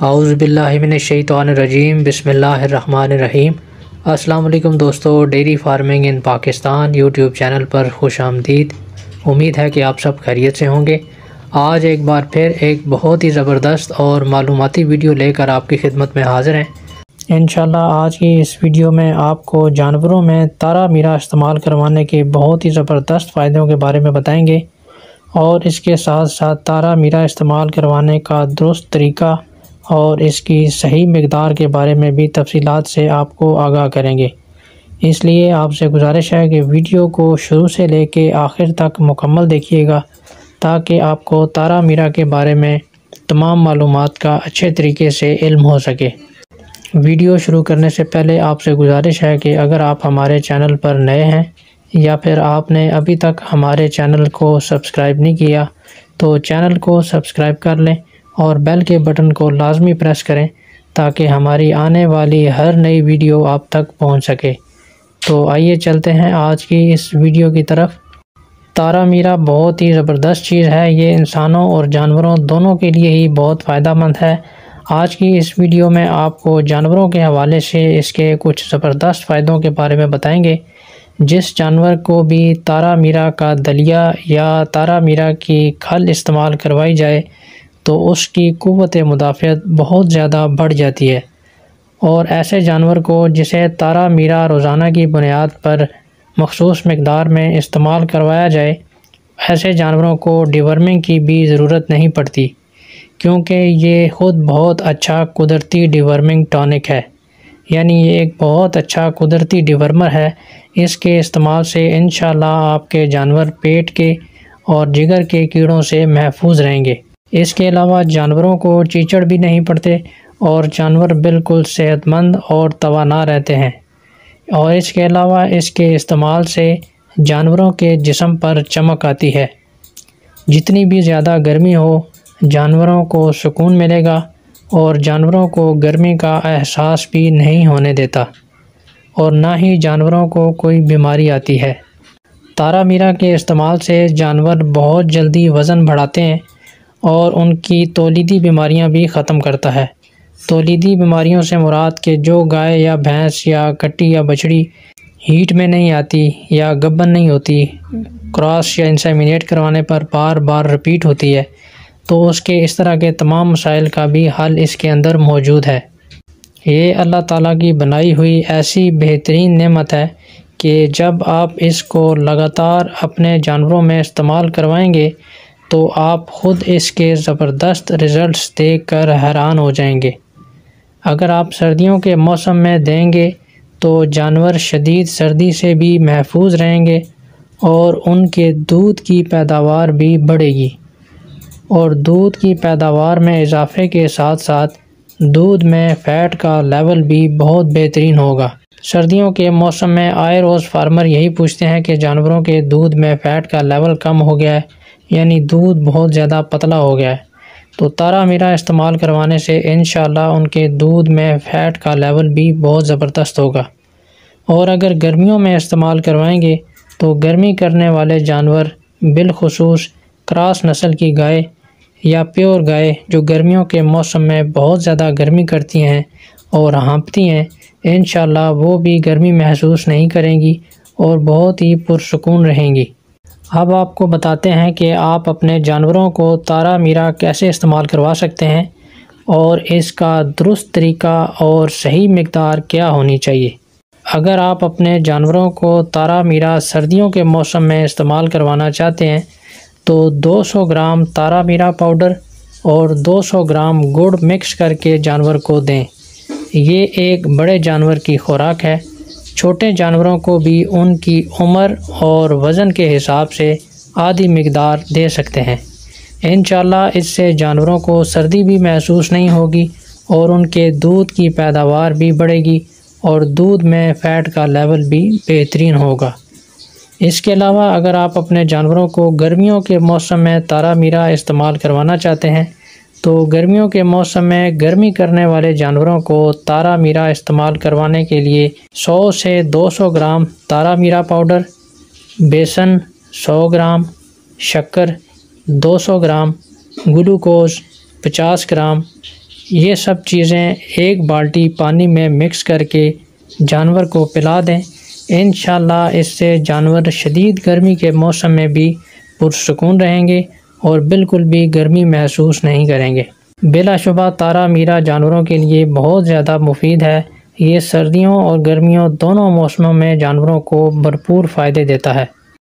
औज़ुबिल्लाहिमिनश्शैतानिर्रजीम बिस्मिल्लाहिर्रहमानिर्रहीम। अस्सलाम वालेकुम दोस्तों, dairy farming in Pakistan YouTube channel पर खुश आमदीद। उम्मीद है कि आप सब खैरियत से होंगे। आज एक बार फिर एक बहुत ही ज़बरदस्त और मालूमाती वीडियो लेकर आपकी खिदमत में हाज़िर हैं। इंशाल्लाह आज की इस वीडियो में आपको जानवरों में तारा मीरा इस्तेमाल करवाने के बहुत ही ज़बरदस्त फ़ायदों के बारे में बताएंगे और इसके साथ साथ तारा मीरा इस्तेमाल करवाने का दुरुस्त तरीका और इसकी सही मिक़दार के बारे में भी तफसीलात से आपको आगाह करेंगे। इसलिए आपसे गुजारिश है कि वीडियो को शुरू से लेके आखिर तक मुकम्मल देखिएगा ताकि आपको तारा मीरा के बारे में तमाम मालूमात का अच्छे तरीके से इल्म हो सके। वीडियो शुरू करने से पहले आपसे गुजारिश है कि अगर आप हमारे चैनल पर नए हैं या फिर आपने अभी तक हमारे चैनल को सब्सक्राइब नहीं किया तो चैनल को सब्सक्राइब कर लें और बेल के बटन को लाजमी प्रेस करें ताकि हमारी आने वाली हर नई वीडियो आप तक पहुंच सके। तो आइए चलते हैं आज की इस वीडियो की तरफ। तारा मीरा बहुत ही ज़बरदस्त चीज़ है। ये इंसानों और जानवरों दोनों के लिए ही बहुत फ़ायदेमंद है। आज की इस वीडियो में आपको जानवरों के हवाले से इसके कुछ ज़बरदस्त फ़ायदों के बारे में बताएंगे। जिस जानवर को भी तारा मीरा का दलिया या तारा मीरा की खल इस्तेमाल करवाई जाए तो उसकी क़ुव्वत मुदाफ़ियत बहुत ज़्यादा बढ़ जाती है। और ऐसे जानवर को जिसे तारा मीरा रोज़ाना की बुनियाद पर मख़सूस मिक़दार में इस्तेमाल करवाया जाए, ऐसे जानवरों को डिवर्मिंग की भी ज़रूरत नहीं पड़ती क्योंकि ये ख़ुद बहुत अच्छा कुदरती डिवर्मिंग टॉनिक है। यानी ये एक बहुत अच्छा कुदरती डिवर्मर है। इसके इस्तेमाल से इंशाअल्लाह आपके जानवर पेट के और जिगर के कीड़ों से महफूज रहेंगे। इसके अलावा जानवरों को चीचड़ भी नहीं पड़ते और जानवर बिल्कुल सेहतमंद और तवाना रहते हैं। और इसके अलावा इसके इस्तेमाल से जानवरों के जिस्म पर चमक आती है। जितनी भी ज़्यादा गर्मी हो जानवरों को सुकून मिलेगा और जानवरों को गर्मी का एहसास भी नहीं होने देता और ना ही जानवरों को कोई बीमारी आती है। तारा मीरा के इस्तेमाल से जानवर बहुत जल्दी वज़न बढ़ाते हैं और उनकी तौलीदी बीमारियां भी ख़त्म करता है। तौलीदी बीमारियों से मुराद के जो गाय या भैंस या कट्टी या बछड़ी हीट में नहीं आती या गब्बन नहीं होती, क्रॉस या इंसेमिनेट करवाने पर बार बार रिपीट होती है, तो उसके इस तरह के तमाम मसाइल का भी हल इसके अंदर मौजूद है। ये अल्लाह ताला की बनाई हुई ऐसी बेहतरीन नेमत है कि जब आप इसको लगातार अपने जानवरों में इस्तेमाल करवाएंगे तो आप ख़ुद इसके ज़बरदस्त रिज़ल्ट्स देखकर हैरान हो जाएंगे। अगर आप सर्दियों के मौसम में देंगे तो जानवर शदीद सर्दी से भी महफूज रहेंगे और उनके दूध की पैदावार भी बढ़ेगी और दूध की पैदावार में इजाफ़े के साथ साथ दूध में फ़ैट का लेवल भी बहुत बेहतरीन होगा। सर्दियों के मौसम में आए रोज़ फार्मर यही पूछते हैं कि जानवरों के दूध में फ़ैट का लेवल कम हो गया है, यानी दूध बहुत ज़्यादा पतला हो गया है। तो तारा मीरा इस्तेमाल करवाने से इंशाअल्लाह उनके दूध में फ़ैट का लेवल भी बहुत ज़बरदस्त होगा। और अगर गर्मियों में इस्तेमाल करवाएंगे तो गर्मी करने वाले जानवर बिलखुसूस क्रॉस नस्ल की गाय या प्योर गाय जो गर्मियों के मौसम में बहुत ज़्यादा गर्मी करती हैं और हाँफती हैं, इंशाअल्लाह वो भी गर्मी महसूस नहीं करेंगी और बहुत ही पुरसुकून रहेंगी। अब आपको बताते हैं कि आप अपने जानवरों को तारा मीरा कैसे इस्तेमाल करवा सकते हैं और इसका दुरुस्त तरीका और सही मिक़दार क्या होनी चाहिए। अगर आप अपने जानवरों को तारा मीरा सर्दियों के मौसम में इस्तेमाल करवाना चाहते हैं तो 200 ग्राम तारा मीरा पाउडर और 200 ग्राम गुड़ मिक्स करके जानवर को दें। ये एक बड़े जानवर की खुराक है। छोटे जानवरों को भी उनकी उम्र और वज़न के हिसाब से आधी मिक़दार दे सकते हैं। इंशाअल्लाह इससे जानवरों को सर्दी भी महसूस नहीं होगी और उनके दूध की पैदावार भी बढ़ेगी और दूध में फ़ैट का लेवल भी बेहतरीन होगा। इसके अलावा अगर आप अपने जानवरों को गर्मियों के मौसम में तारा मीरा इस्तेमाल करवाना चाहते हैं तो गर्मियों के मौसम में गर्मी करने वाले जानवरों को तारा मीरा इस्तेमाल करवाने के लिए 100 से 200 ग्राम तारा मीरा पाउडर, बेसन 100 ग्राम, शक्कर 200 ग्राम, ग्लूकोज़ 50 ग्राम, ये सब चीज़ें एक बाल्टी पानी में मिक्स करके जानवर को पिला दें। इंशाल्लाह इससे जानवर शदीद गर्मी के मौसम में भी पुरसुकून रहेंगे और बिल्कुल भी गर्मी महसूस नहीं करेंगे। बिलाशुबा तारा मीरा जानवरों के लिए बहुत ज़्यादा मुफीद है। ये सर्दियों और गर्मियों दोनों मौसमों में जानवरों को भरपूर फ़ायदे देता है।